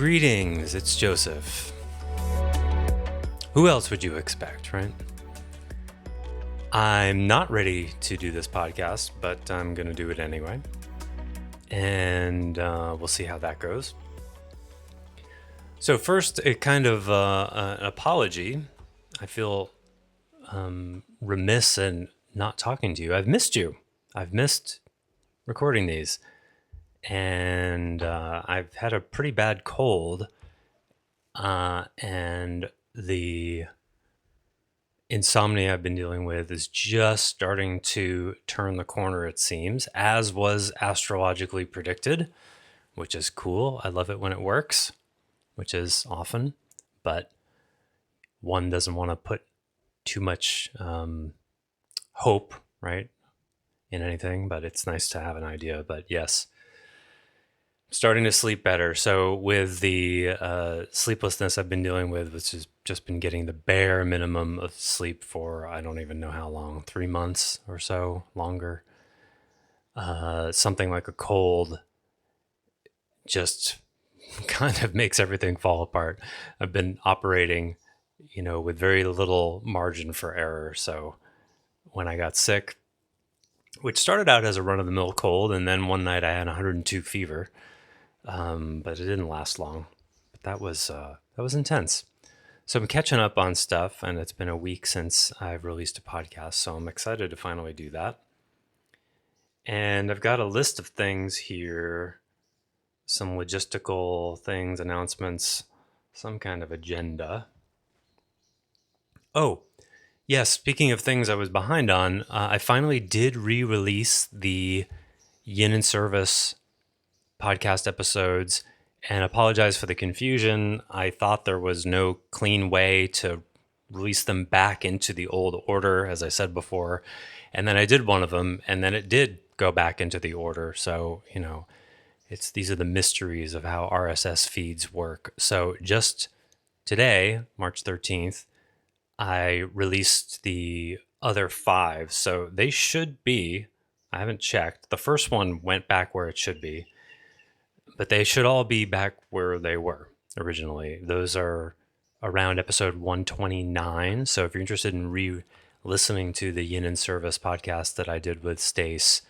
Greetings, it's Joseph. Who else would you expect, right? I'm not ready to do this podcast, but I'm going to do it anyway. And we'll see how that goes. So first, a kind of an apology. I feel remiss in not talking to you. I've missed you. I've missed recording these. And I've had a pretty bad cold. And the insomnia I've been dealing with is just starting to turn the corner, it seems, as was astrologically predicted, which is cool. I love it when it works, which is often, but one doesn't want to put too much hope, right, in anything, but it's nice to have an idea. But yes, starting to sleep better. So with the sleeplessness I've been dealing with, which has just been getting the bare minimum of sleep for I don't even know how long, 3 months or so, longer. Something like a cold just kind of makes everything fall apart. I've been operating, with very little margin for error. So when I got sick, which started out as a run-of-the-mill cold, and then one night I had 102 fever. But it didn't last long. But that was intense. So I'm catching up on stuff, and it's been a week since I've released a podcast, so I'm excited to finally do that. And I've got a list of things here, some logistical things, announcements, some kind of agenda. Oh, yes, speaking of things I was behind on, I finally did re-release the Yin and Service podcast episodes and apologize for the confusion. I thought there was no clean way to release them back into the old order, as I said before. And then I did one of them, and then it did go back into the order. So, these are the mysteries of how RSS feeds work. So just today, March 13th, I released the other 5. So they should be, I haven't checked. The first one went back where it should be. But they should all be back where they were originally. Those are around episode 129. So if you're interested in re-listening to the Yin and Service podcast that I did with Stace,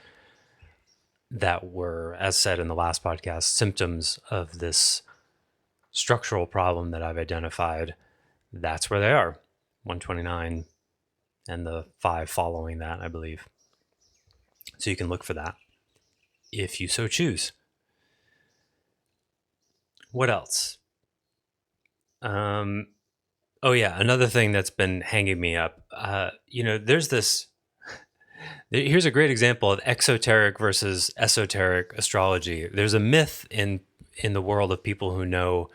that were, as said in the last podcast, symptoms of this structural problem that I've identified, that's where they are. 129 and the 5 following that, I believe. So you can look for that if you so choose. What else? Oh yeah, another thing that's been hanging me up. There's this. Here's a great example of exoteric versus esoteric astrology. There's a myth in the world of people who know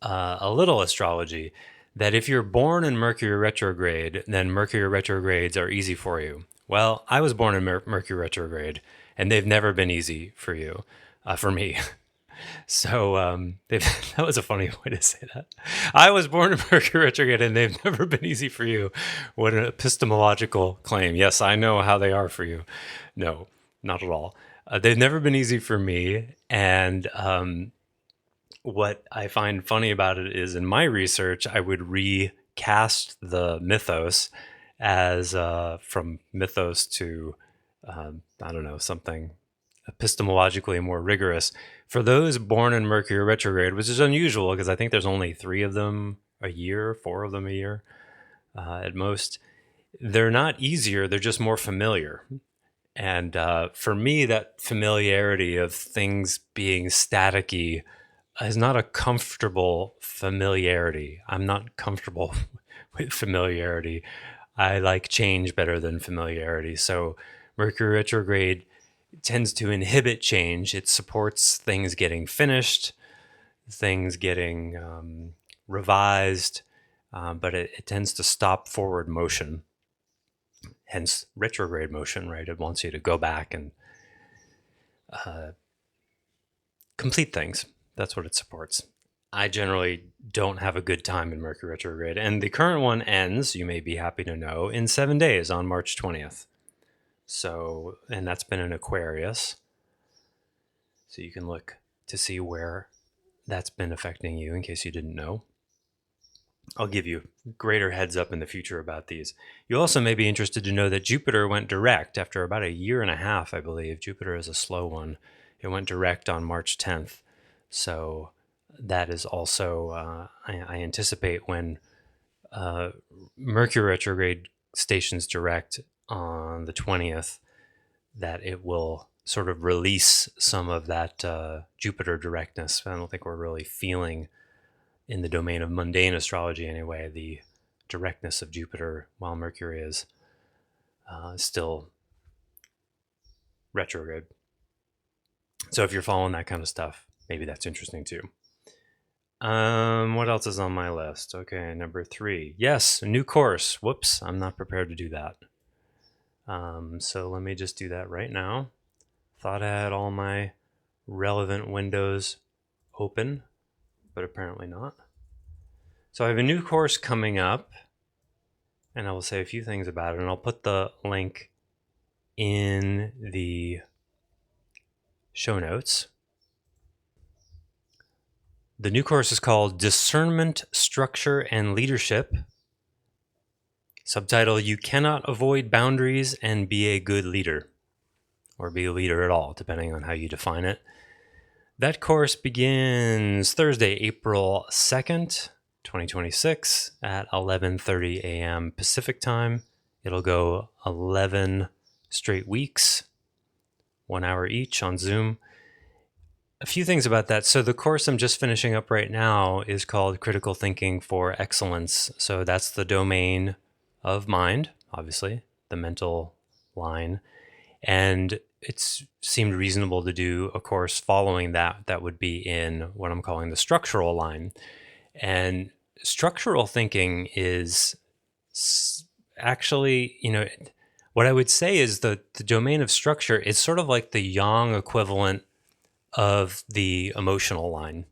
a little astrology that if you're born in Mercury retrograde, then Mercury retrogrades are easy for you. Well, I was born in Mercury retrograde, and they've never been easy for you, for me. So that was a funny way to say that. I was born in Mercury retrograde, and they've never been easy for you. What an epistemological claim. Yes, I know how they are for you. No, not at all. They've never been easy for me. And what I find funny about it is in my research, I would recast the mythos as from mythos to, something epistemologically more rigorous. For those born in Mercury retrograde, which is unusual because I think there's only 3 of them a year, 4 of them a year at most, they're not easier, they're just more familiar. And for me, that familiarity of things being staticky is not a comfortable familiarity. I'm not comfortable with familiarity. I like change better than familiarity. So Mercury retrograde tends to inhibit change. It supports things getting finished, things getting revised, but it tends to stop forward motion. Hence retrograde motion, right? It wants you to go back and complete things. That's what it supports. I generally don't have a good time in Mercury retrograde, and the current one ends, you may be happy to know, in 7 days on March 20th. So, and that's been in Aquarius. So you can look to see where that's been affecting you, in case you didn't know. I'll give you greater heads up in the future about these. You also may be interested to know that Jupiter went direct after about a year and a half, I believe. Jupiter is a slow one. It went direct on March 10th. So that is also, I anticipate when Mercury retrograde stations direct on the 20th, that it will sort of release some of that Jupiter directness. I don't think we're really feeling, in the domain of mundane astrology anyway, the directness of Jupiter while Mercury is still retrograde. So if you're following that kind of stuff, maybe that's interesting too. What else is on my list? Okay, number 3. Yes, a new course. Whoops, I'm not prepared to do that. So let me just do that right now. Thought I had all my relevant windows open, but apparently not. So I have a new course coming up, and I will say a few things about it, and I'll put the link in the show notes. The new course is called Discernment, Structure, and Leadership. Subtitle, You Cannot Avoid Boundaries and Be a Good Leader, or be a leader at all, depending on how you define it. That course begins Thursday, April 2nd, 2026 at 11:30 a.m. Pacific time. It'll go 11 straight weeks, 1 hour each on Zoom. A few things about that. So the course I'm just finishing up right now is called Critical Thinking for Excellence. So that's the domain of mind, obviously, the mental line. And it seemed reasonable to do a course following that would be in what I'm calling the structural line. And structural thinking is actually, what I would say is the domain of structure is sort of like the yang equivalent of the emotional line.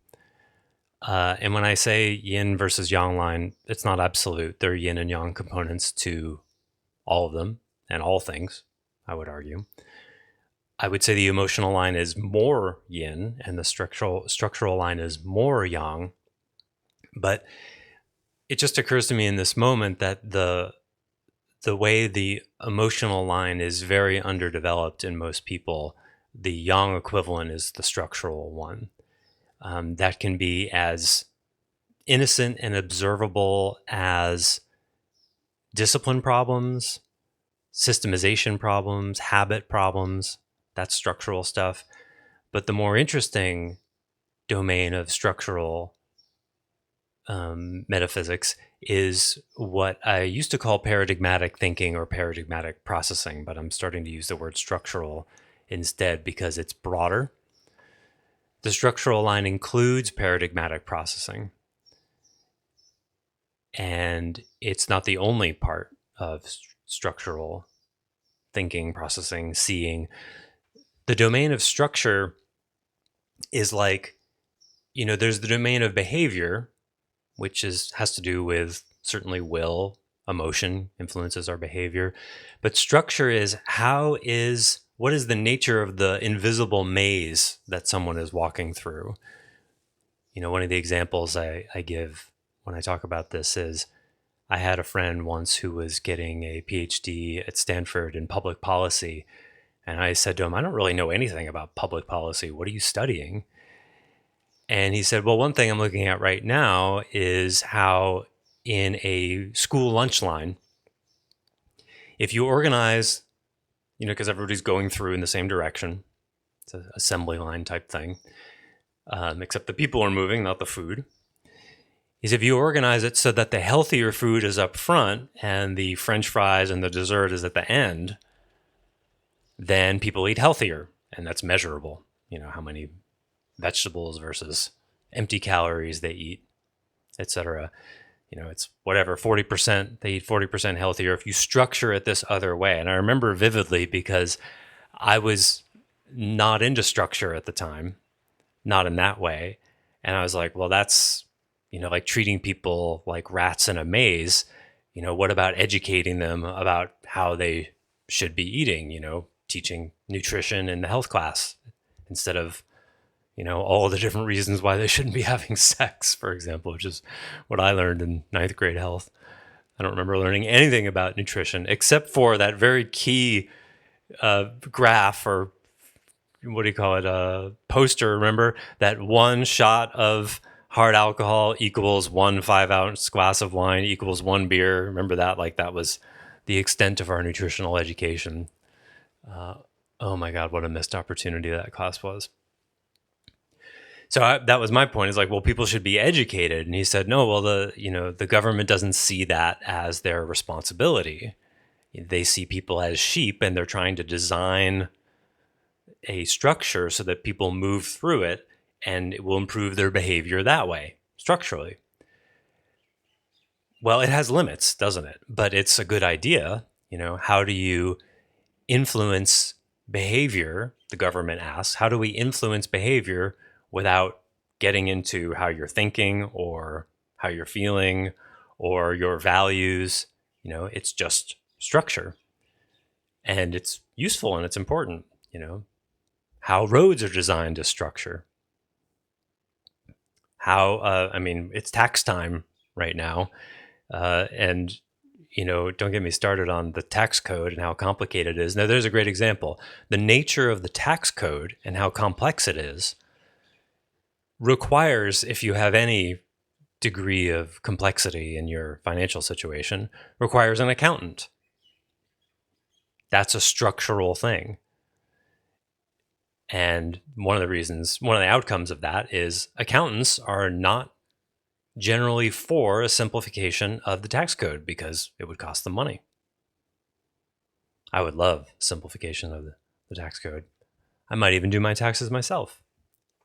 And when I say yin versus yang line, it's not absolute. There are yin and yang components to all of them and all things, I would argue. I would say the emotional line is more yin and the structural line is more yang. But it just occurs to me in this moment that the way the emotional line is very underdeveloped in most people, the yang equivalent is the structural one. That can be as innocent and observable as discipline problems, systemization problems, habit problems. That's structural stuff. But the more interesting domain of structural metaphysics is what I used to call paradigmatic thinking or paradigmatic processing, but I'm starting to use the word structural instead because it's broader. The structural line includes paradigmatic processing, and it's not the only part of structural thinking, processing, seeing. The domain of structure is like, there's the domain of behavior, which has to do with certainly will, emotion influences our behavior. But structure is what is the nature of the invisible maze that someone is walking through? One of the examples I give when I talk about this is I had a friend once who was getting a PhD at Stanford in public policy. And I said to him, I don't really know anything about public policy. What are you studying? And he said, well, one thing I'm looking at right now is how in a school lunch line, if you organize, because everybody's going through in the same direction, it's an assembly line type thing, except the people are moving, not the food. Is if you organize it so that the healthier food is up front and the French fries and the dessert is at the end, then people eat healthier, and that's measurable. How many vegetables versus empty calories they eat, etc. It's whatever, 40%, they eat 40% healthier if you structure it this other way. And I remember vividly because I was not into structure at the time, not in that way. And I was like, well, that's, like treating people like rats in a maze. What about educating them about how they should be eating, teaching nutrition in the health class instead of, all the different reasons why they shouldn't be having sex, for example, which is what I learned in ninth grade health. I don't remember learning anything about nutrition except for that very key graph, or what do you call it, poster. Remember that one shot of hard alcohol equals 1 5-ounce glass of wine equals 1 beer. Remember that? Like, that was the extent of our nutritional education. Oh my God, what a missed opportunity that class was. So that was my point. Is like, well, people should be educated, and he said, no. Well, the government doesn't see that as their responsibility. They see people as sheep, and they're trying to design a structure so that people move through it, and it will improve their behavior that way, structurally. Well, it has limits, doesn't it? But it's a good idea. How do you influence behavior? The government asks, how do we influence behavior without getting into how you're thinking or how you're feeling or your values? It's just structure, and it's useful and it's important. How roads are designed as structure. How it's tax time right now, and don't get me started on the tax code and how complicated it is. Now, there's a great example. The nature of the tax code and how complex it is requires, if you have any degree of complexity in your financial situation, requires an accountant. That's a structural thing. And one of the outcomes of that is accountants are not generally for a simplification of the tax code because it would cost them money. I would love simplification of the tax code. I might even do my taxes myself,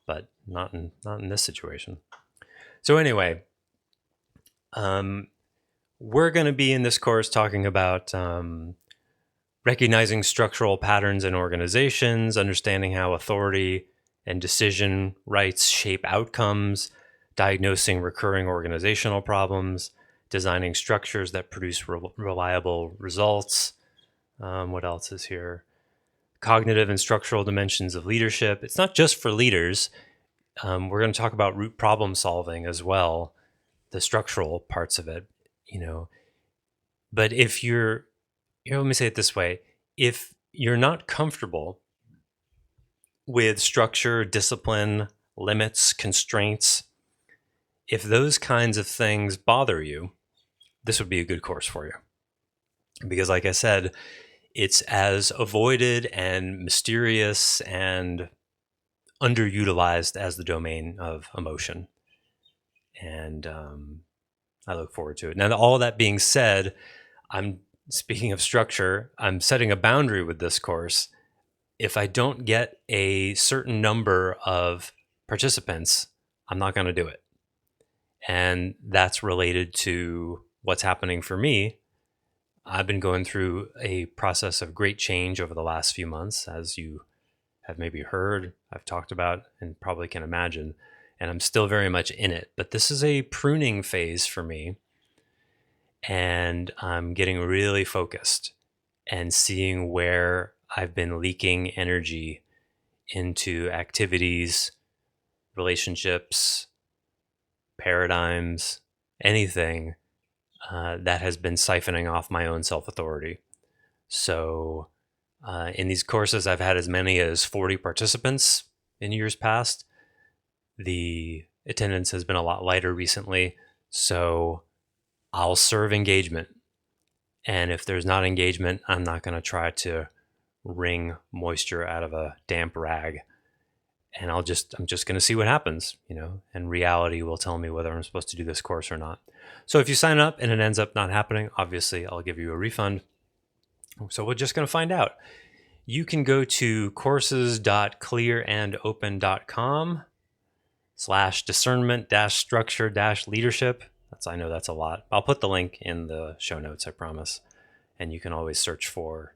but not in this situation. So anyway, we're going to be in this course talking about recognizing structural patterns in organizations, understanding how authority and decision rights shape outcomes, diagnosing recurring organizational problems, designing structures that produce reliable results. What else is here? Cognitive and structural dimensions of leadership. It's not just for leaders. We're going to talk about root problem solving as well, the structural parts of it, But if you're, let me say it this way. If you're not comfortable with structure, discipline, limits, constraints, if those kinds of things bother you, this would be a good course for you. Because like I said, it's as avoided and mysterious and underutilized as the domain of emotion. And I look forward to it. Now, all that being said, speaking of structure, I'm setting a boundary with this course. If I don't get a certain number of participants, I'm not going to do it. And that's related to what's happening for me. I've been going through a process of great change over the last few months, as you have maybe heard, I've talked about, and probably can imagine. And I'm still very much in it. But this is a pruning phase for me. And I'm getting really focused and seeing where I've been leaking energy into activities, relationships, paradigms, anything that has been siphoning off my own self-authority. So in these courses, I've had as many as 40 participants in years past. The attendance has been a lot lighter recently, so I'll serve engagement. And if there's not engagement, I'm not going to try to wring moisture out of a damp rag. And I'm just going to see what happens, and reality will tell me whether I'm supposed to do this course or not. So if you sign up and it ends up not happening, obviously I'll give you a refund. So we're just going to find out. You can go to courses.clearandopen.com/discernment-structure-leadership. I know that's a lot. I'll put the link in the show notes, I promise. And you can always search for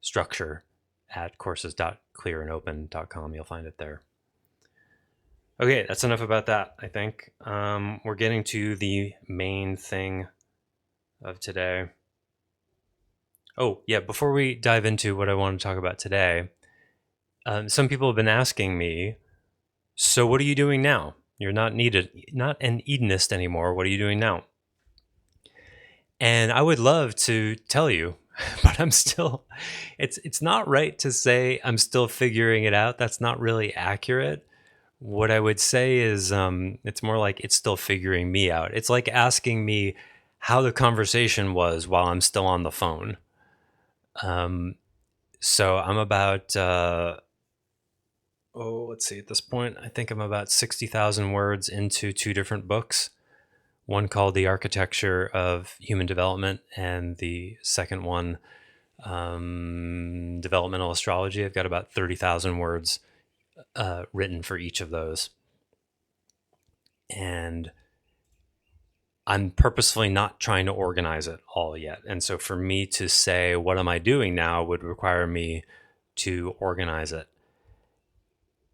structure at courses.clearandopen.com. You'll find it there. Okay, that's enough about that, I think. We're getting to the main thing of today. Oh, yeah, before we dive into what I want to talk about today, some people have been asking me So what are you doing now? You're not an hedonist anymore. What are you doing now? And I would love to tell you, but it's not right to say I'm still figuring it out. That's not really accurate. What I would say is it's more like it's still figuring me out. It's like asking me how the conversation was while I'm still on the phone. Um, so I'm about, let's see, at this point, I think I'm about 60,000 words into two different books. One called The Architecture of Human Development, and the second one, Developmental Astrology. I've got about 30,000 words written for each of those. And I'm purposefully not trying to organize it all yet. And so for me to say, what am I doing now, would require me to organize it.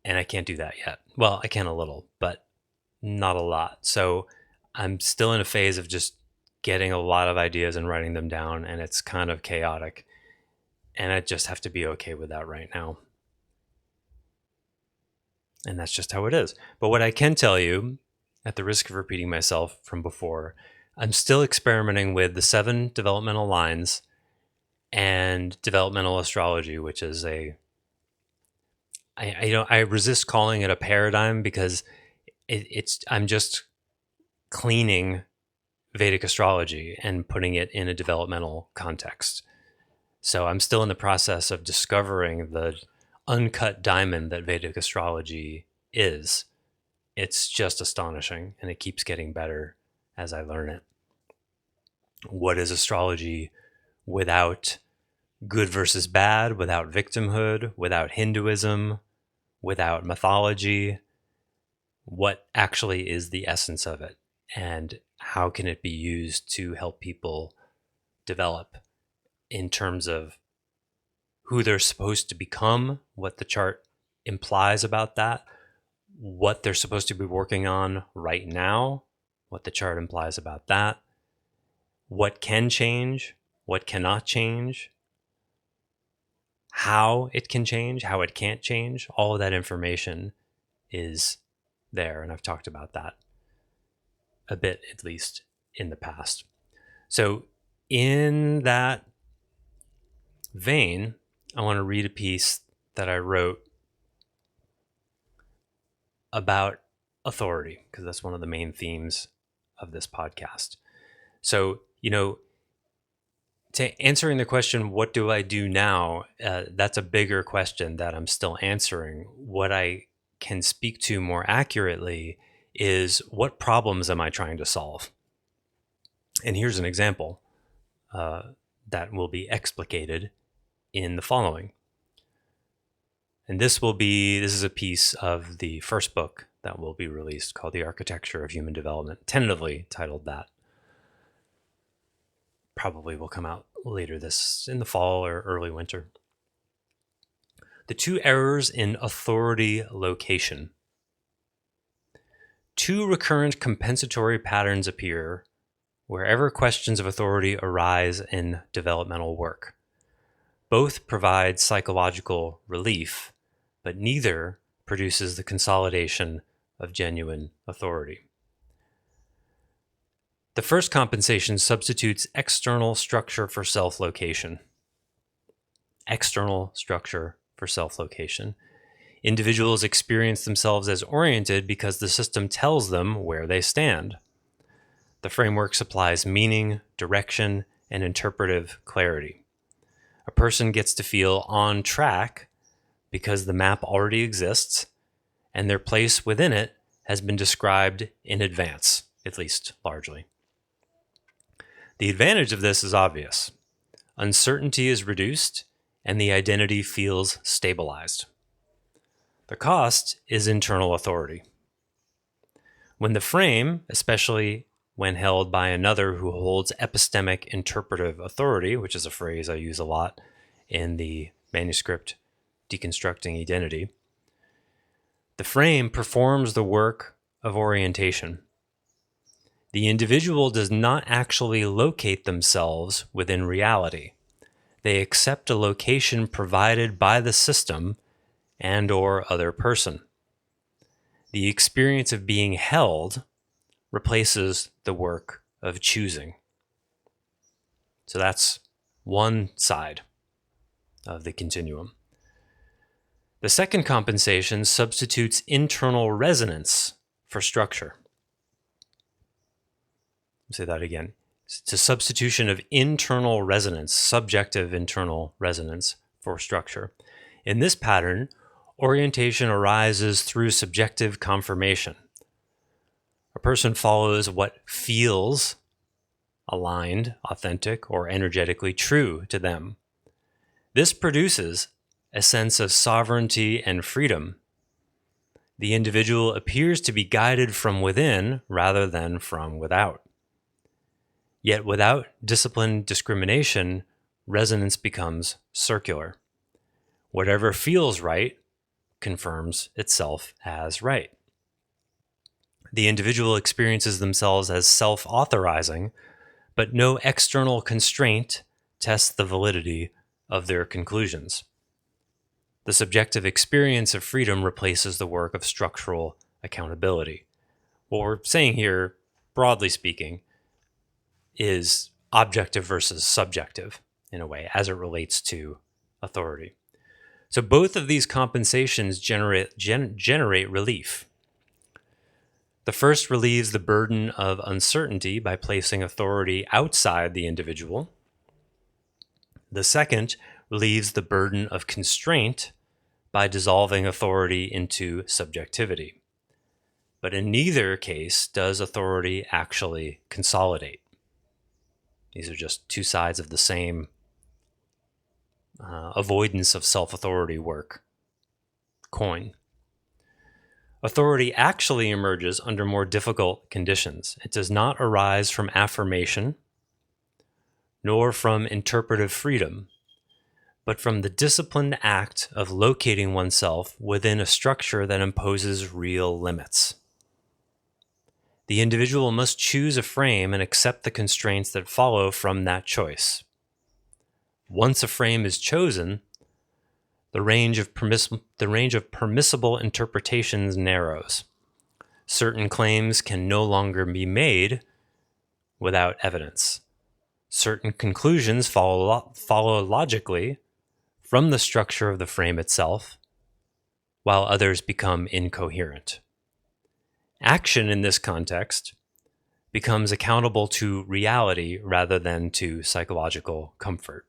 And I can't do that yet. Well, I can a little, but not a lot. So I'm still in a phase of just getting a lot of ideas and writing them down, and it's kind of chaotic. And I just have to be okay with that right now. And that's just how it is. But what I can tell you, at the risk of repeating myself from before, I'm still experimenting with the 7 developmental lines and developmental astrology, which is I resist calling it a paradigm because I'm just cleaning Vedic astrology and putting it in a developmental context. So I'm still in the process of discovering the uncut diamond that Vedic astrology is. It's just astonishing, and it keeps getting better as I learn it. What is astrology without good versus bad, without victimhood, without Hinduism, without mythology? What actually is the essence of it? And how can it be used to help people develop in terms of who they're supposed to become, what the chart implies about that, what they're supposed to be working on right now, what the chart implies about that, what can change, what cannot change, how it can change, how it can't change. All of that information is there, and I've talked about that a bit, at least in the past. So in that vein, I want to read a piece that I wrote about authority, because that's one of the main themes of this podcast. So, to answering the question, what do I do now? That's a bigger question that I'm still answering. What I can speak to more accurately is, what problems am I trying to solve? And here's an example that will be explicated in the following. And this is a piece of the first book that will be released, called The Architecture of Human Development, tentatively titled that. Probably will come out later in the fall or early winter. The 2 errors in authority location. 2 recurrent compensatory patterns appear wherever questions of authority arise in developmental work. Both provide psychological relief, but neither produces the consolidation of genuine authority. The first compensation substitutes external structure for self-location. External structure for self-location. Individuals experience themselves as oriented because the system tells them where they stand. The framework supplies meaning, direction, and interpretive clarity. A person gets to feel on track because the map already exists and their place within it has been described in advance, at least largely. The advantage of this is obvious. Uncertainty is reduced and the identity feels stabilized. The cost is internal authority. When the frame, especially when held by another who holds epistemic interpretive authority, which is a phrase I use a lot in the manuscript Deconstructing Identity, the frame performs the work of orientation. The individual does not actually locate themselves within reality. They accept a location provided by the system and/or other person. The experience of being held replaces the work of choosing. So that's one side of the continuum. The second compensation substitutes internal resonance for structure. I'll say that again. It's a substitution of internal resonance, subjective internal resonance, for structure. In this pattern, orientation arises through subjective confirmation. A person follows what feels aligned, authentic, or energetically true to them. This produces a sense of sovereignty and freedom. The individual appears to be guided from within rather than from without. Yet without disciplined discrimination, resonance becomes circular. Whatever feels right confirms itself as right. The individual experiences themselves as self-authorizing, but no external constraint tests the validity of their conclusions. The subjective experience of freedom replaces the work of structural accountability. What we're saying here, broadly speaking, is objective versus subjective in a way as it relates to authority. So both of these compensations generate relief. The first relieves the burden of uncertainty by placing authority outside the individual. The second relieves the burden of constraint by dissolving authority into subjectivity. But in neither case does authority actually consolidate. These are just two sides of the same avoidance of self-authority work coin. Authority actually emerges under more difficult conditions. It does not arise from affirmation, nor from interpretive freedom, but from the disciplined act of locating oneself within a structure that imposes real limits. The individual must choose a frame and accept the constraints that follow from that choice. Once a frame is chosen, the range of permissible interpretations narrows. Certain claims can no longer be made without evidence. Certain conclusions follow logically from the structure of the frame itself, while others become incoherent. Action in this context becomes accountable to reality rather than to psychological comfort.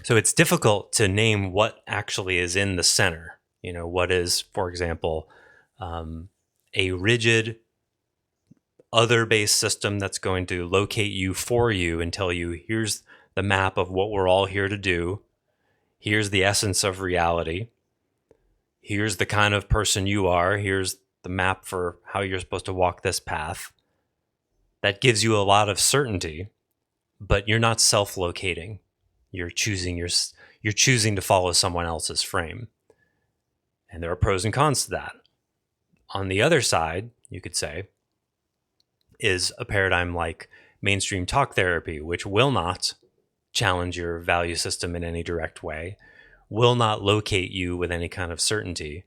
So it's difficult to name what actually is in the center. What is, for example, a rigid other-based system that's going to locate you for you and tell you, here's the map of what we're all here to do. Here's the essence of reality. Here's the kind of person you are. Here's the map for how you're supposed to walk this path. That gives you a lot of certainty, but you're not self-locating. You're choosing to follow someone else's frame. And there are pros and cons to that. On the other side, you could say, is a paradigm like mainstream talk therapy, which will not challenge your value system in any direct way, will not locate you with any kind of certainty.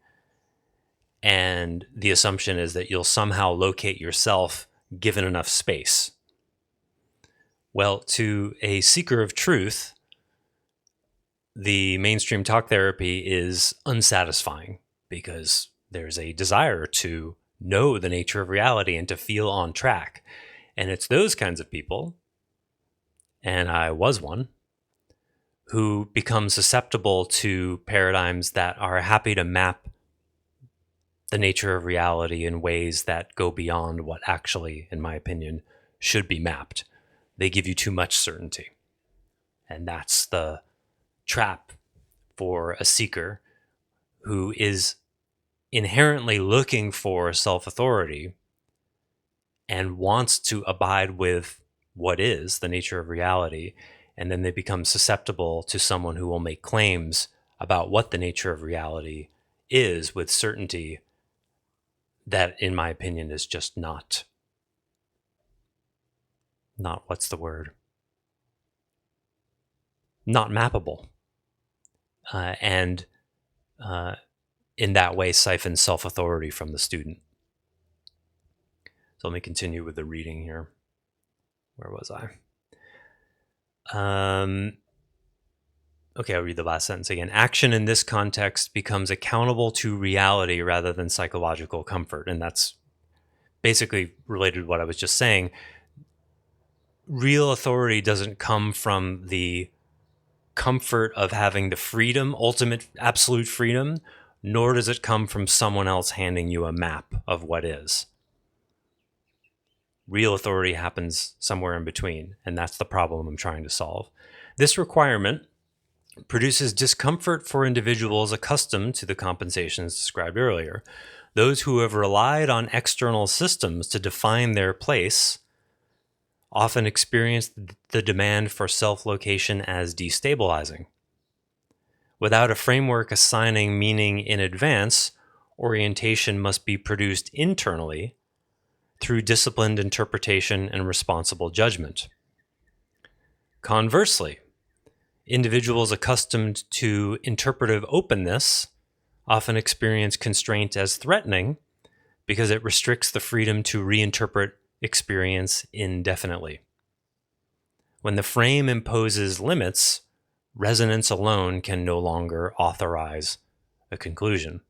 And the assumption is that you'll somehow locate yourself given enough space. Well, to a seeker of truth, the mainstream talk therapy is unsatisfying because there's a desire to know the nature of reality and to feel on track. And it's those kinds of people, and I was one, who become susceptible to paradigms that are happy to map the nature of reality in ways that go beyond what actually, in my opinion, should be mapped. They give you too much certainty. And that's the trap for a seeker who is inherently looking for self-authority and wants to abide with what is the nature of reality, and then they become susceptible to someone who will make claims about what the nature of reality is with certainty that, in my opinion, is just not what's the word? Not mappable. And in that way siphons self-authority from the student. So let me continue with the reading here. Where was I? Okay, I'll read the last sentence again. Action in this context becomes accountable to reality rather than psychological comfort. And that's basically related to what I was just saying. Real authority doesn't come from the comfort of having the freedom, ultimate, absolute freedom, nor does it come from someone else handing you a map of what is. Real authority happens somewhere in between, and that's the problem I'm trying to solve. This requirement produces discomfort for individuals accustomed to the compensations described earlier. Those who have relied on external systems to define their place often experience the demand for self-location as destabilizing. Without a framework assigning meaning in advance, orientation must be produced internally through disciplined interpretation and responsible judgment. Conversely, individuals accustomed to interpretive openness often experience constraint as threatening because it restricts the freedom to reinterpret experience indefinitely. When the frame imposes limits, resonance alone can no longer authorize a conclusion.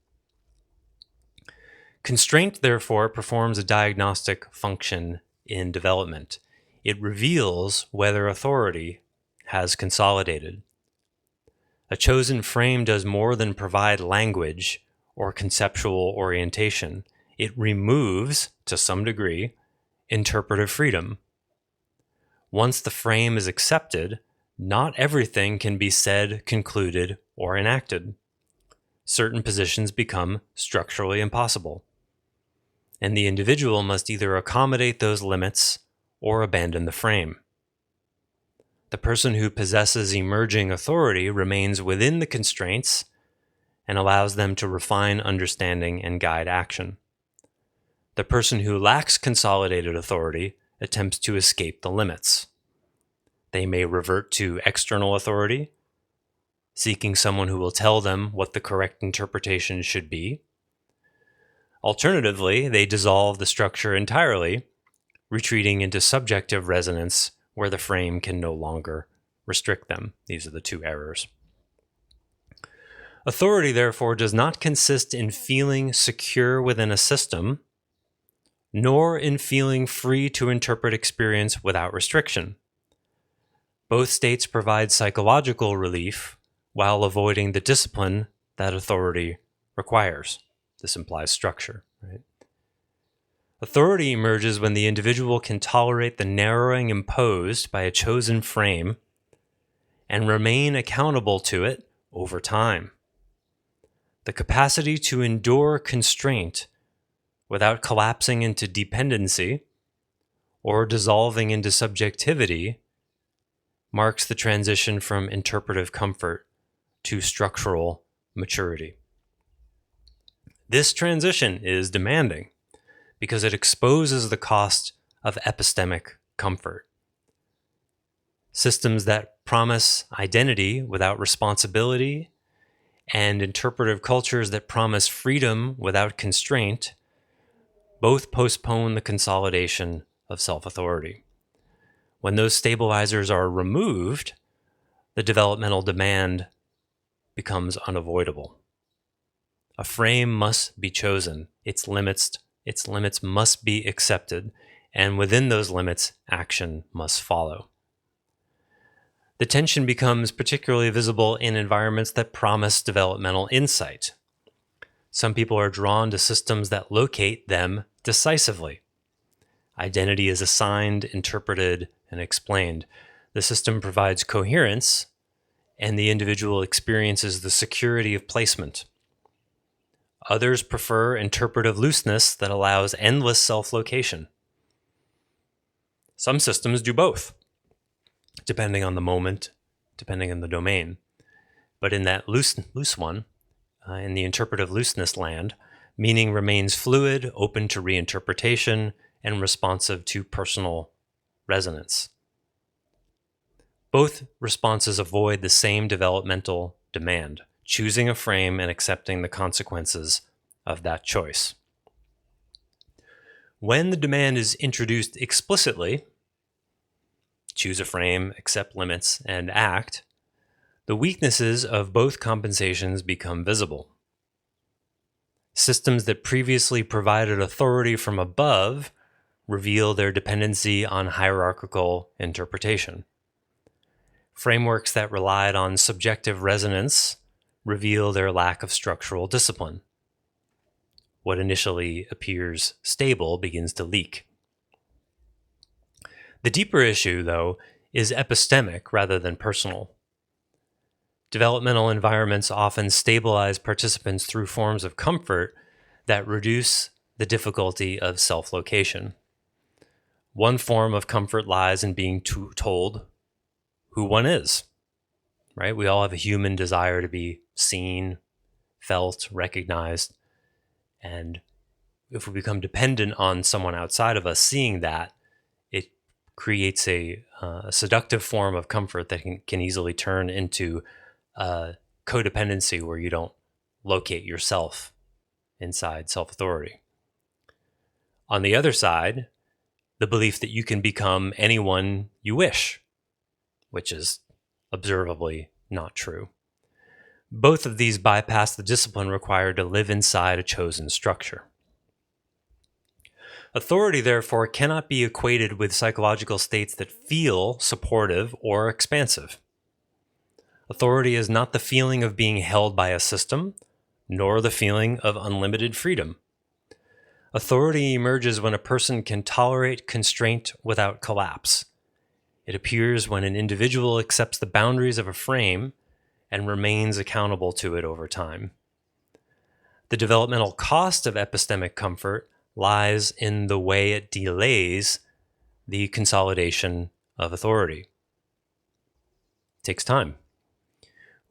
Constraint, therefore, performs a diagnostic function in development. It reveals whether authority has consolidated. A chosen frame does more than provide language or conceptual orientation. It removes, to some degree, interpretive freedom. Once the frame is accepted, not everything can be said, concluded, or enacted. Certain positions become structurally impossible, and the individual must either accommodate those limits or abandon the frame. The person who possesses emerging authority remains within the constraints and allows them to refine understanding and guide action. The person who lacks consolidated authority attempts to escape the limits. They may revert to external authority, seeking someone who will tell them what the correct interpretation should be. Alternatively, they dissolve the structure entirely, retreating into subjective resonance where the frame can no longer restrict them. These are the two errors. Authority, therefore, does not consist in feeling secure within a system, nor in feeling free to interpret experience without restriction. Both states provide psychological relief while avoiding the discipline that authority requires. This implies structure, right? Authority emerges when the individual can tolerate the narrowing imposed by a chosen frame and remain accountable to it over time. The capacity to endure constraint without collapsing into dependency or dissolving into subjectivity marks the transition from interpretive comfort to structural maturity. This transition is demanding because it exposes the cost of epistemic comfort. Systems that promise identity without responsibility and interpretive cultures that promise freedom without constraint both postpone the consolidation of self-authority. When those stabilizers are removed, the developmental demand becomes unavoidable. A frame must be chosen, its limits must be accepted, and within those limits, action must follow. The tension becomes particularly visible in environments that promise developmental insight. Some people are drawn to systems that locate them decisively. Identity is assigned, interpreted, and explained. The system provides coherence, and the individual experiences the security of placement. Others prefer interpretive looseness that allows endless self-location. Some systems do both, depending on the moment, depending on the domain. But in that loose one, in the interpretive looseness land, meaning remains fluid, open to reinterpretation, and responsive to personal resonance. Both responses avoid the same developmental demand. choosing a frame and accepting the consequences of that choice. When the demand is introduced explicitly, choose a frame, accept limits, and act, the weaknesses of both compensations become visible. Systems that previously provided authority from above reveal their dependency on hierarchical interpretation. Frameworks that relied on subjective resonance reveal their lack of structural discipline. What initially appears stable begins to leak. The deeper issue, though, is epistemic rather than personal. Developmental environments often stabilize participants through forms of comfort that reduce the difficulty of self-location. One form of comfort lies in being told who one is, right? We all have a human desire to be seen, felt, recognized. And if we become dependent on someone outside of us seeing that, it creates a seductive form of comfort that can easily turn into codependency where you don't locate yourself inside self-authority. On the other side, the belief that you can become anyone you wish, which is observably not true. Both of these bypass the discipline required to live inside a chosen structure. Authority, therefore, cannot be equated with psychological states that feel supportive or expansive. Authority is not the feeling of being held by a system, nor the feeling of unlimited freedom. Authority emerges when a person can tolerate constraint without collapse. It appears when an individual accepts the boundaries of a frame and remains accountable to it over time. The developmental cost of epistemic comfort lies in the way it delays the consolidation of authority. It takes time.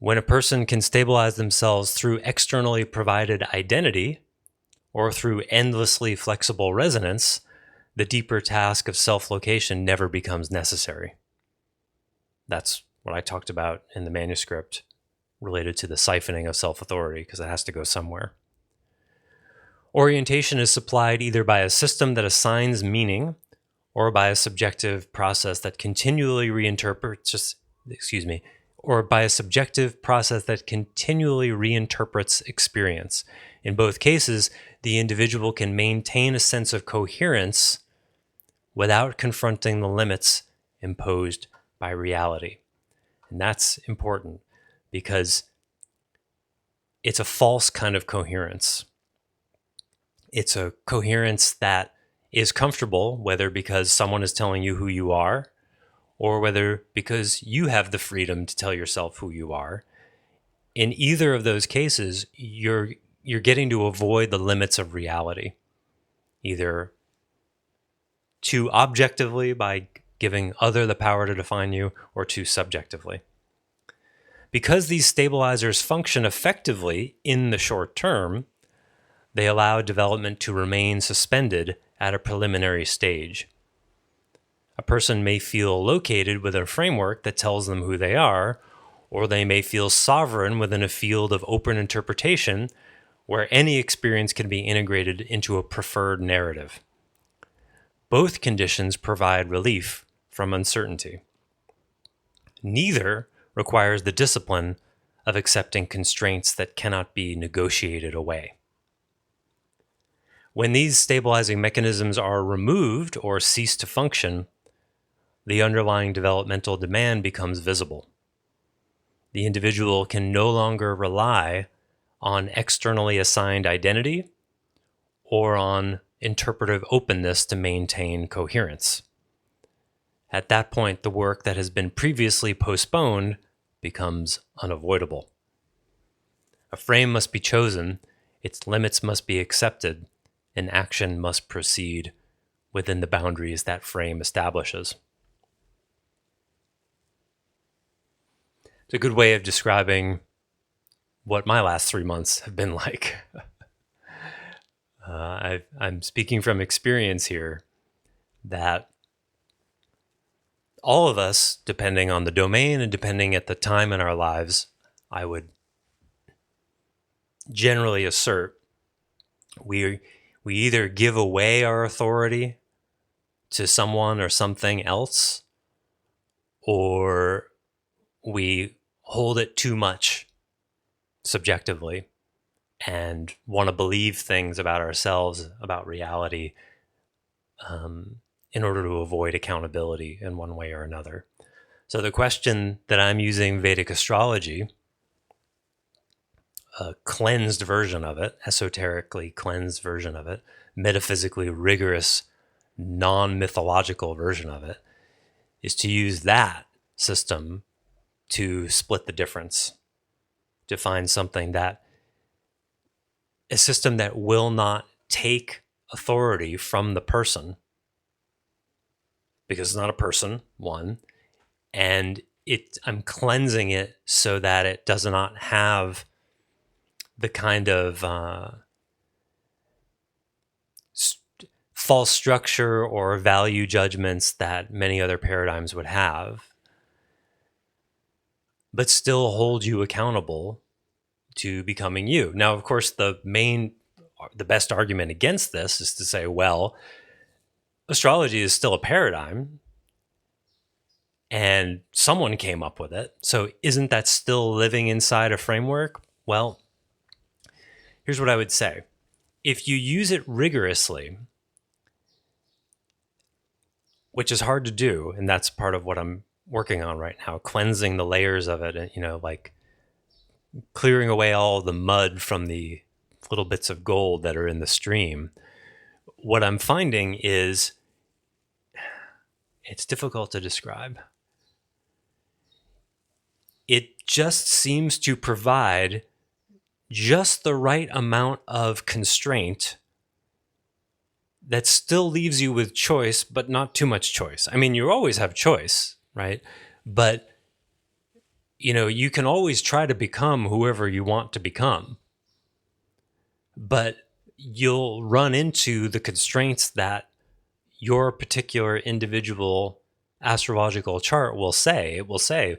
When a person can stabilize themselves through externally provided identity or through endlessly flexible resonance, the deeper task of self-location never becomes necessary. That's what I talked about in the manuscript related to the siphoning of self-authority, because it has to go somewhere. Orientation is supplied either by a system that assigns meaning or by a subjective process that continually reinterprets experience. In both cases, the individual can maintain a sense of coherence without confronting the limits imposed by reality. And that's important because it's a false kind of coherence. It's a coherence that is comfortable, whether because someone is telling you who you are, or whether because you have the freedom to tell yourself who you are. In either of those cases, you're getting to avoid the limits of reality, either too objectively by giving other the power to define you, or too subjectively. Because these stabilizers function effectively in the short term, they allow development to remain suspended at a preliminary stage. A person may feel located within a framework that tells them who they are, or they may feel sovereign within a field of open interpretation where any experience can be integrated into a preferred narrative. Both conditions provide relief from uncertainty. Neither requires the discipline of accepting constraints that cannot be negotiated away. When these stabilizing mechanisms are removed or cease to function, the underlying developmental demand becomes visible. The individual can no longer rely on externally assigned identity or on interpretive openness to maintain coherence. At that point, the work that has been previously postponed becomes unavoidable. A frame must be chosen, its limits must be accepted, and action must proceed within the boundaries that frame establishes. It's a good way of describing what my last 3 months have been like. I'm speaking from experience here that all of us, depending on the domain and depending at the time in our lives, I would generally assert we either give away our authority to someone or something else, or we hold it too much subjectively and want to believe things about ourselves, about reality, in order to avoid accountability in one way or another. So the question that I'm using Vedic astrology, a cleansed version of it, esoterically cleansed version of it, metaphysically rigorous, non-mythological version of it, is to use that system to split the difference, to find something that, a system that will not take authority from the person, because it's not a person, one, and I'm cleansing it so that it does not have the kind of false structure or value judgments that many other paradigms would have, but still hold you accountable to becoming you. Now, of course, the best argument against this is to say, well, astrology is still a paradigm and someone came up with it. So isn't that still living inside a framework? Well, here's what I would say. If you use it rigorously, which is hard to do, and that's part of what I'm working on right now, cleansing the layers of it, like clearing away all the mud from the little bits of gold that are in the stream. What I'm finding is it's difficult to describe. It just seems to provide just the right amount of constraint that still leaves you with choice, but not too much choice. I mean, you always have choice, right? But, you can always try to become whoever you want to become. But you'll run into the constraints that your particular individual astrological chart will say. It will say,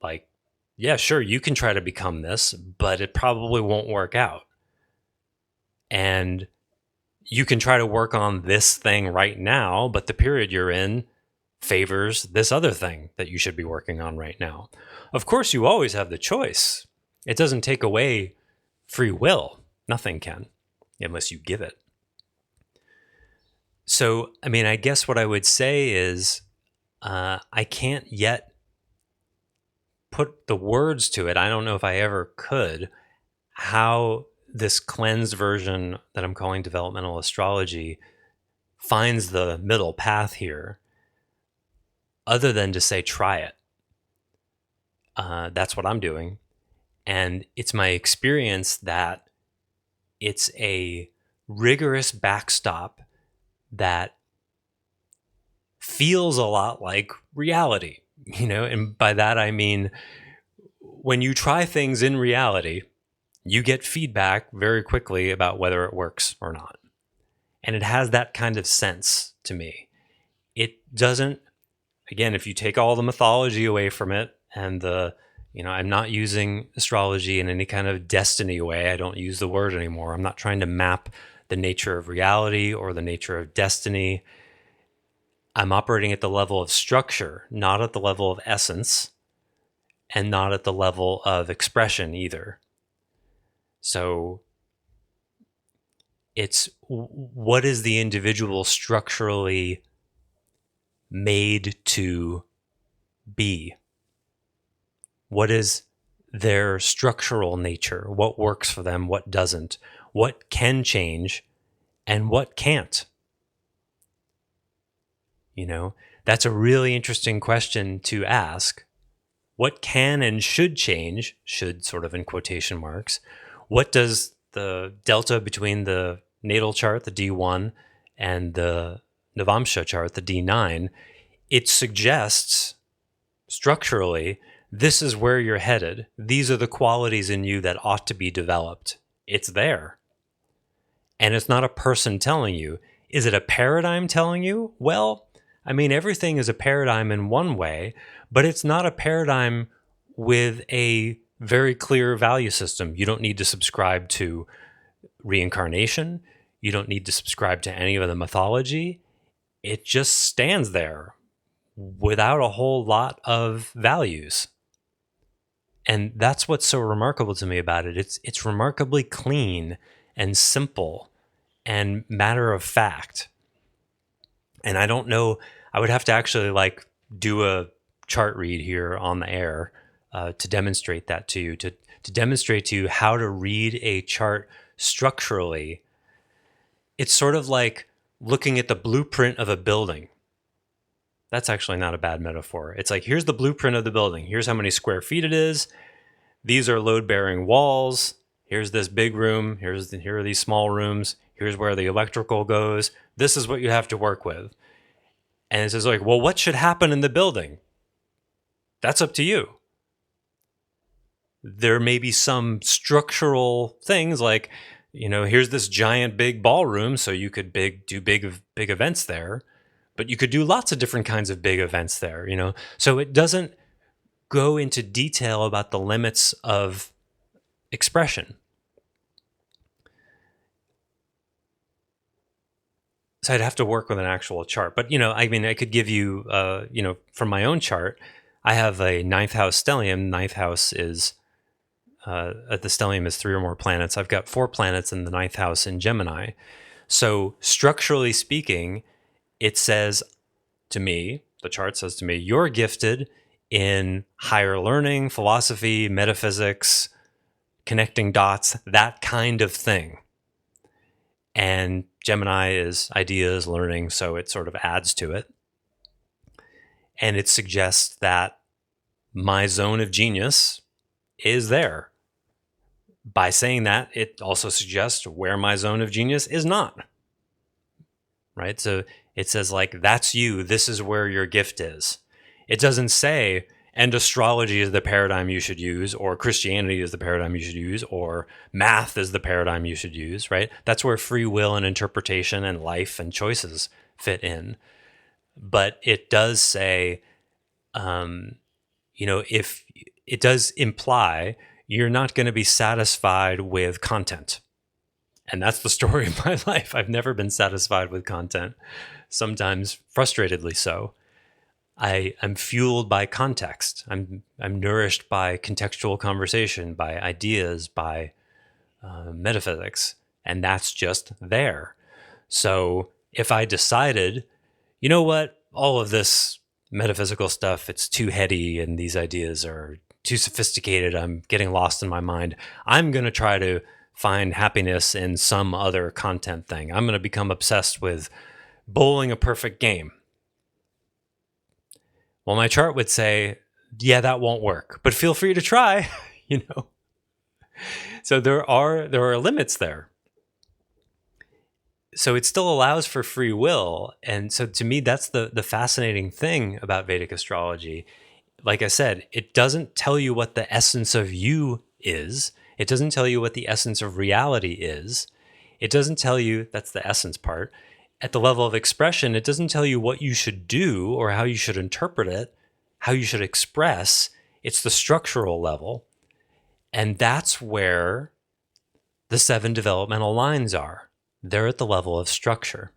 like, yeah, sure, you can try to become this, but it probably won't work out. And you can try to work on this thing right now, but the period you're in favors this other thing that you should be working on right now. Of course, you always have the choice. It doesn't take away free will. Nothing can, unless you give it. So, I mean, I guess what I would say is I can't yet put the words to it. I don't know if I ever could, how this cleansed version that I'm calling developmental astrology finds the middle path here, other than to say, try it. That's what I'm doing. And it's my experience that it's a rigorous backstop that feels a lot like reality, and by that I mean, when you try things in reality, you get feedback very quickly about whether it works or not. And it has that kind of sense to me. It doesn't, again, if you take all the mythology away from it and I'm not using astrology in any kind of destiny way. I don't use the word anymore. I'm not trying to map the nature of reality or the nature of destiny. I'm operating at the level of structure, not at the level of essence, and not at the level of expression either. So it's, what is the individual structurally made to be? What is their structural nature? What works for them? What doesn't? What can change and what can't? That's a really interesting question to ask. What can and should change, should sort of in quotation marks? What does the delta between the natal chart, the D1, and the Navamsha chart, the D9, it suggests structurally, this is where you're headed. These are the qualities in you that ought to be developed. It's there. And it's not a person telling you. Is it a paradigm telling you? Well, I mean, everything is a paradigm in one way, but it's not a paradigm with a very clear value system. You don't need to subscribe to reincarnation. You don't need to subscribe to any of the mythology. It just stands there without a whole lot of values. And that's what's so remarkable to me about it. It's remarkably clean and simple and matter of fact. And I don't know, I would have to actually like do a chart read here on the air to demonstrate that to you, to demonstrate to you how to read a chart structurally. It's sort of like looking at the blueprint of a building. That's actually not a bad metaphor. It's like, here's the blueprint of the building. Here's how many square feet it is. These are load-bearing walls. Here's this big room. Here are these small rooms. Here's where the electrical goes. This is what you have to work with. And it's just like, well, what should happen in the building? That's up to you. There may be some structural things like, here's this giant big ballroom, so you could do big events there. But you could do lots of different kinds of big events there, So it doesn't go into detail about the limits of expression. So I'd have to work with an actual chart. But, I could give you, from my own chart, I have a ninth house stellium. Ninth house is, the stellium is 3 or more planets. I've got 4 planets in the ninth house in Gemini. So structurally speaking, it says to me, the chart says to me, you're gifted in higher learning, philosophy, metaphysics, connecting dots, that kind of thing. And Gemini is ideas, learning, so it sort of adds to it. And it suggests that my zone of genius is there. By saying that, it also suggests where my zone of genius is not. Right? So it says like, that's you. This is where your gift is. It doesn't say, and astrology is the paradigm you should use, or Christianity is the paradigm you should use, or math is the paradigm you should use, right? That's where free will and interpretation and life and choices fit in. But it does say, if it does imply you're not going to be satisfied with content. And that's the story of my life. I've never been satisfied with content, sometimes frustratedly so. I'm fueled by context. I'm nourished by contextual conversation, by ideas, by metaphysics, and that's just there. So if I decided, you know what, all of this metaphysical stuff, it's too heady and these ideas are too sophisticated, I'm getting lost in my mind, I'm going to try to find happiness in some other content thing. I'm going to become obsessed with bowling a perfect game. Well, my chart would say, yeah, that won't work, but feel free to try, So there are limits there. So it still allows for free will. And so to me, that's the fascinating thing about Vedic astrology. Like I said, it doesn't tell you what the essence of you is. It doesn't tell you what the essence of reality is. It doesn't tell you, that's the essence part. At the level of expression, it doesn't tell you what you should do or how you should interpret it, how you should express. It's the structural level. And that's where the 7 developmental lines are. They're at the level of structure.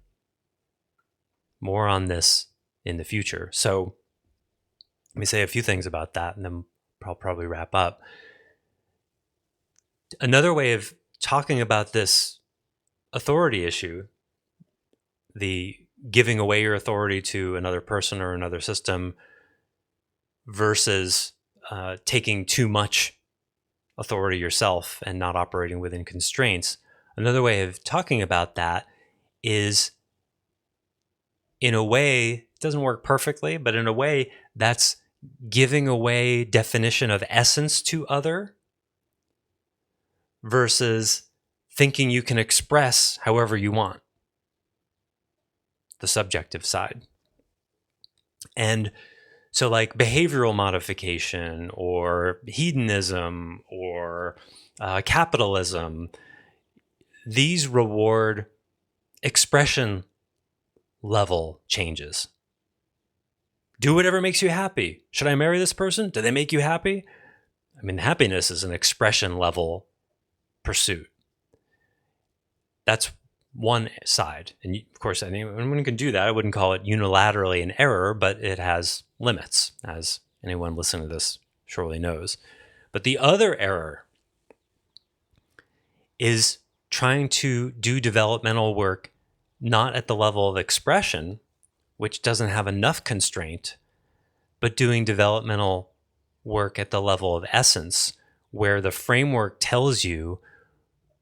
More on this in the future. So let me say a few things about that, and then I'll probably wrap up. Another way of talking about this authority issue, the giving away your authority to another person or another system versus taking too much authority yourself and not operating within constraints. Another way of talking about that is, in a way, it doesn't work perfectly, but in a way, that's giving away definition of essence to other versus thinking you can express however you want. The subjective side. And so like behavioral modification or hedonism or capitalism, these reward expression level changes. Do whatever makes you happy. Should I marry this person? Do they make you happy? I mean, happiness is an expression level pursuit. That's one side. And of course, anyone can do that. I wouldn't call it unilaterally an error, but it has limits, as anyone listening to this surely knows. But the other error is trying to do developmental work not at the level of expression, which doesn't have enough constraint, but doing developmental work at the level of essence, where the framework tells you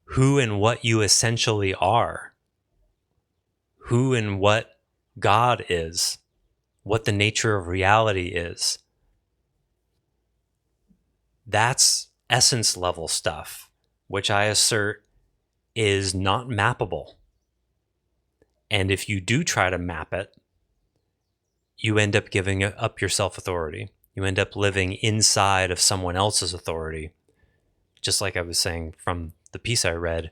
who and what you essentially are, who and what God is, what the nature of reality is. That's essence level stuff, which I assert is not mappable. And if you do try to map it, you end up giving up your self-authority. You end up living inside of someone else's authority. Just like I was saying from the piece I read,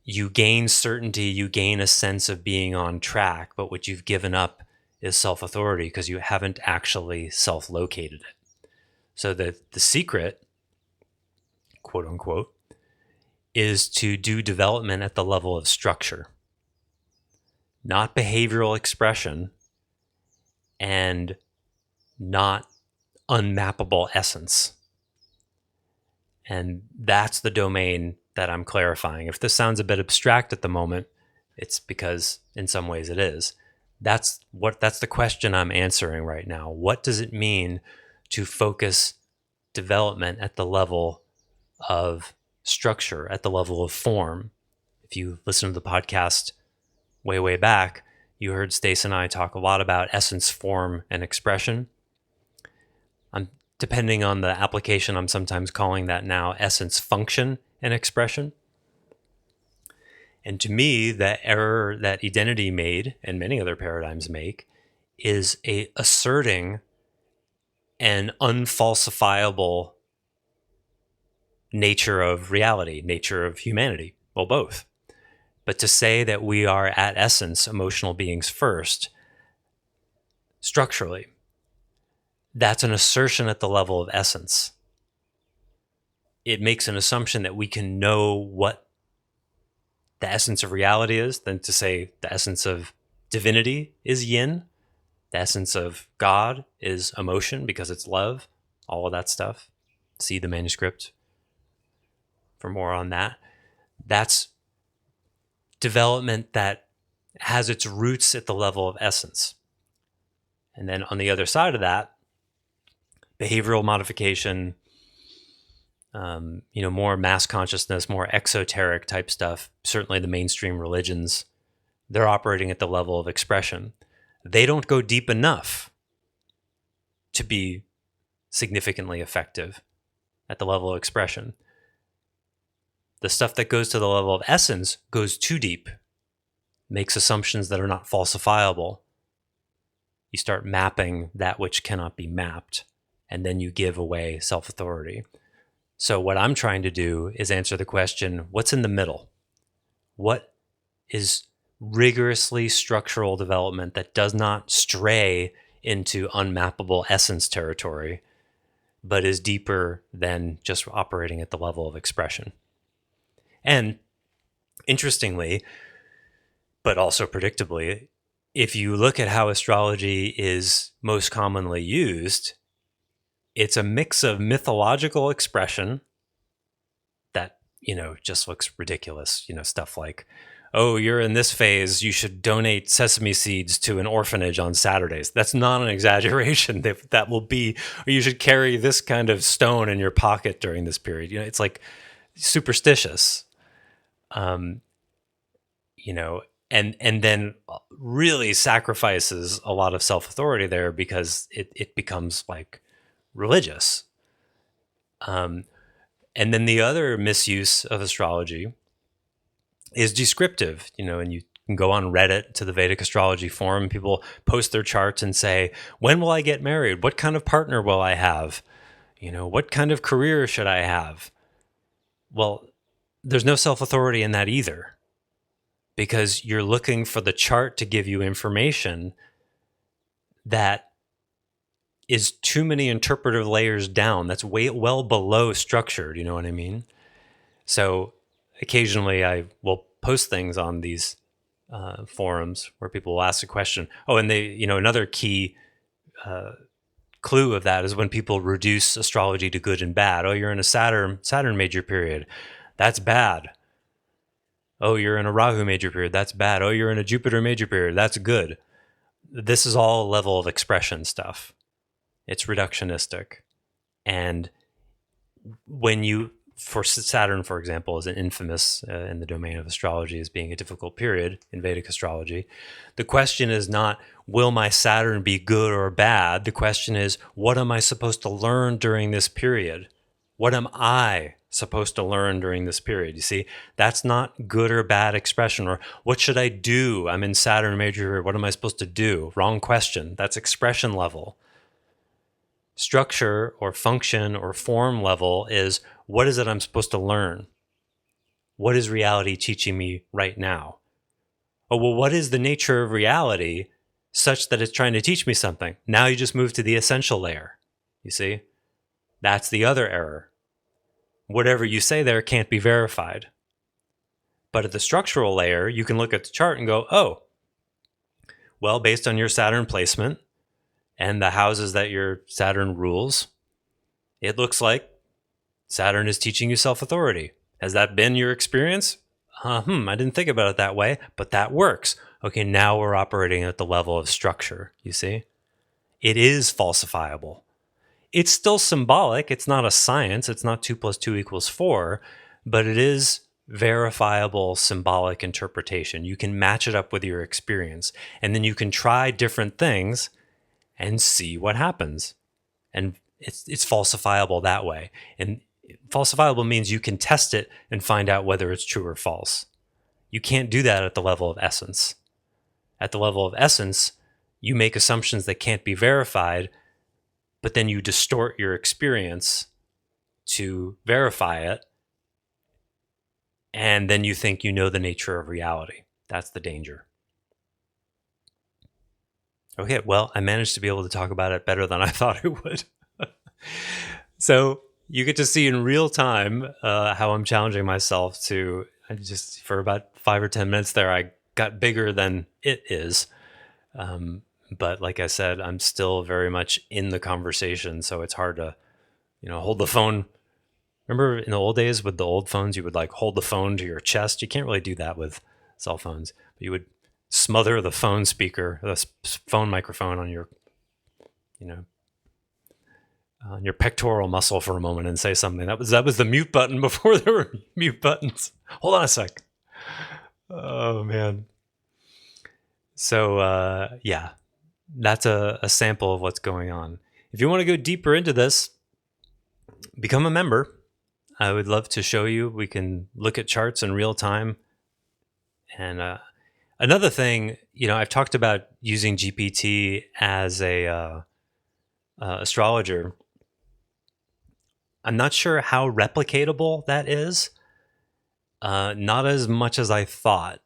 you gain certainty, you gain a sense of being on track, but what you've given up is self-authority because you haven't actually self-located it. So the secret, quote unquote, is to do development at the level of structure, not behavioral expression, and not unmappable essence. And that's the domain that I'm clarifying. If this sounds a bit abstract at the moment, it's because in some ways it is. That's the question I'm answering right now. What does it mean to focus development at the level of structure, at the level of form? If you listen to the podcast way back, you heard Stace and I talk a lot about essence, form, and expression. Depending on the application, I'm sometimes calling that now essence, function, and expression. And to me, that error that identity made, and many other paradigms make, is asserting an unfalsifiable nature of reality, nature of humanity. Well, both. But to say that we are at essence emotional beings first, structurally, that's an assertion at the level of essence. It makes an assumption that we can know what the essence of reality is, than to say the essence of divinity is yin, the essence of God is emotion because it's love, all of that stuff. See the manuscript for more on that. That's development that has its roots at the level of essence. And then on the other side of that, behavioral modification, more mass consciousness, more exoteric type stuff. Certainly the mainstream religions, they're operating at the level of expression. They don't go deep enough to be significantly effective at the level of expression. The stuff that goes to the level of essence goes too deep, makes assumptions that are not falsifiable. You start mapping that which cannot be mapped, and then you give away self-authority. So what I'm trying to do is answer the question, what's in the middle? What is rigorously structural development that does not stray into unmappable essence territory, but is deeper than just operating at the level of expression? And interestingly, but also predictably, if you look at how astrology is most commonly used, it's a mix of mythological expression that, just looks ridiculous. Stuff like, oh, you're in this phase, you should donate sesame seeds to an orphanage on Saturdays. That's not an exaggeration. That will be, or you should carry this kind of stone in your pocket during this period. It's like superstitious. And then really sacrifices a lot of self-authority there because it becomes like religious. And then the other misuse of astrology is descriptive, and you can go on Reddit to the Vedic astrology forum. People post their charts and say, when will I get married? What kind of partner will I have? What kind of career should I have? Well, there's no self-authority in that either, because you're looking for the chart to give you information that is too many interpretive layers down. That's way well below structure. Do you know what I mean? So occasionally I will post things on these forums where people will ask a question. Oh, and another key clue of that is when people reduce astrology to good and bad. Oh, you're in a Saturn major period. That's bad. Oh, you're in a Rahu major period. That's bad. Oh, you're in a Jupiter major period. That's good. This is all level of expression stuff. It's reductionistic. And for Saturn, for example, is an infamous in the domain of astrology as being a difficult period in Vedic astrology. The question is not, will my Saturn be good or bad? The question is, what am I supposed to learn during this period? What am I supposed to learn during this period? You see, that's not good or bad expression. Or what should I do? I'm in Saturn major. What am I supposed to do? Wrong question. That's expression level. Structure or function or form level is, what is it I'm supposed to learn? What is reality teaching me right now? Oh, well, what is the nature of reality such that it's trying to teach me something? Now you just move to the essential layer. You see? That's the other error. Whatever you say there can't be verified. But at the structural layer, you can look at the chart and go, oh, well, based on your Saturn placement and the houses that your Saturn rules, it looks like Saturn is teaching you self-authority. Has that been your experience? I didn't think about it that way, but that works. Okay, now we're operating at the level of structure, you see? It is falsifiable. It's still symbolic. It's not a science. It's not 2 + 2 = 4, but it is verifiable symbolic interpretation. You can match it up with your experience, and then you can try different things and see what happens. And it's falsifiable that way. And falsifiable means you can test it and find out whether it's true or false. You can't do that at the level of essence. At the level of essence, you make assumptions that can't be verified, but then you distort your experience to verify it, and then you think you know the nature of reality. That's the danger. Okay, well, I managed to be able to talk about it better than I thought I would. So you get to see in real time how I'm challenging myself to, for about 5 or 10 minutes there, I got bigger than it is. But like I said, I'm still very much in the conversation, so it's hard to, hold the phone. Remember in the old days with the old phones, you would like hold the phone to your chest. You can't really do that with cell phones. But you would smother the phone speaker, the phone microphone on your, on your pectoral muscle for a moment and say something. That was the mute button before there were mute buttons. Hold on a sec. Oh man. So yeah. That's a sample of what's going on. If you want to go deeper into this, become a member. I would love to show you. We can look at charts in real time. And another thing, I've talked about using GPT as a astrologer. I'm not sure how replicatable that is. Not as much as I thought.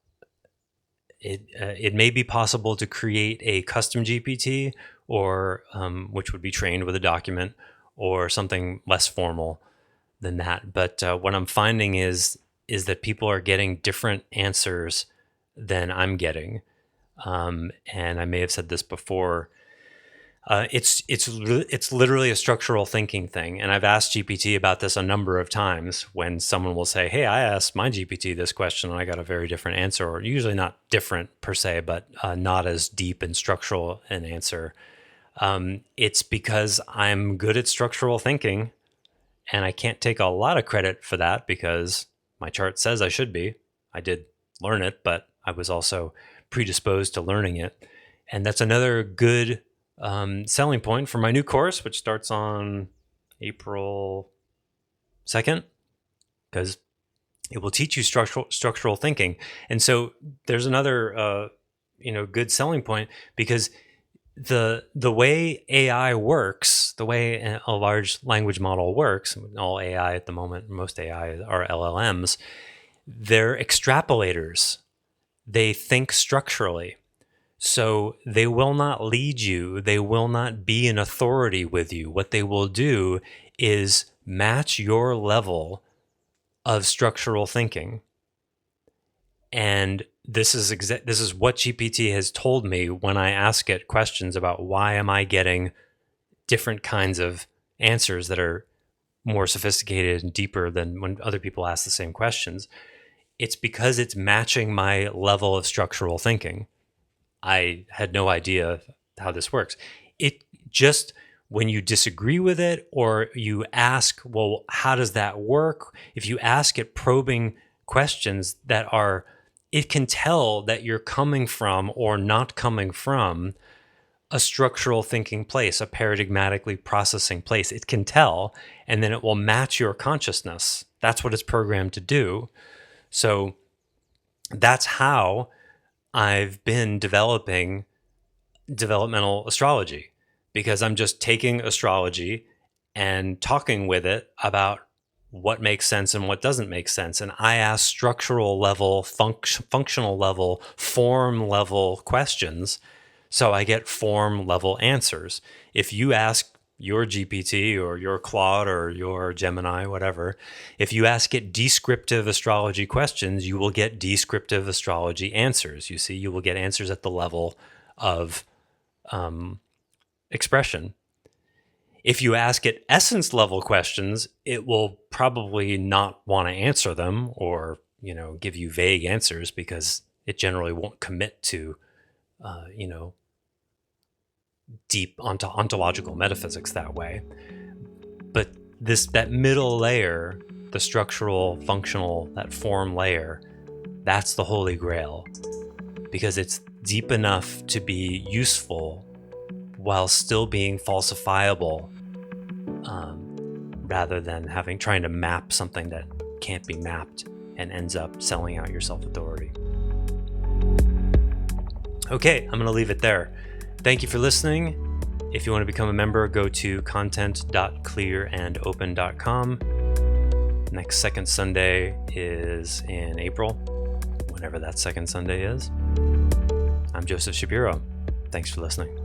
It may be possible to create a custom GPT, or which would be trained with a document, or something less formal than that. But what I'm finding is that people are getting different answers than I'm getting. And I may have said this before. It's literally a structural thinking thing. And I've asked GPT about this a number of times when someone will say, hey, I asked my GPT this question and I got a very different answer, or usually not different per se, but not as deep and structural an answer. It's because I'm good at structural thinking, and I can't take a lot of credit for that because my chart says I should be. I did learn it, but I was also predisposed to learning it. And that's another good selling point for my new course, which starts on April 2nd, because it will teach you structural thinking. And so there's another good selling point, because the way AI works, the way a large language model works, all AI at the moment, most AI are LLMs, they're extrapolators. They think structurally. So they will not lead you. They will not be an authority with you. What they will do is match your level of structural thinking. And this is what GPT has told me when I ask it questions about why am I getting different kinds of answers that are more sophisticated and deeper than when other people ask the same questions. It's because it's matching my level of structural thinking. I had no idea how this works. It just, when you disagree with it or you ask, well, how does that work? If you ask it probing questions that are, it can tell that you're coming from or not coming from a structural thinking place, a paradigmatically processing place. It can tell, and then it will match your consciousness. That's what it's programmed to do. So that's how I've been developing developmental astrology, because I'm just taking astrology and talking with it about what makes sense and what doesn't make sense. And I ask structural level, functional level, form level questions. So I get form level answers. If you ask your GPT or your Claude or your Gemini, whatever, if you ask it descriptive astrology questions, you will get descriptive astrology answers. You see, you will get answers at the level of expression. If you ask it essence level questions, it will probably not want to answer them or, give you vague answers, because it generally won't commit to, deep ontological metaphysics that way. But that middle layer, the structural, functional, that form layer, that's the holy grail, because it's deep enough to be useful while still being falsifiable, rather than trying to map something that can't be mapped and ends up selling out your self-authority. Okay, I'm going to leave it there. Thank you for listening. If you want to become a member, go to content.clearandopen.com. Next second Sunday is in April, whenever that second Sunday is. I'm Joseph Shapiro. Thanks for listening.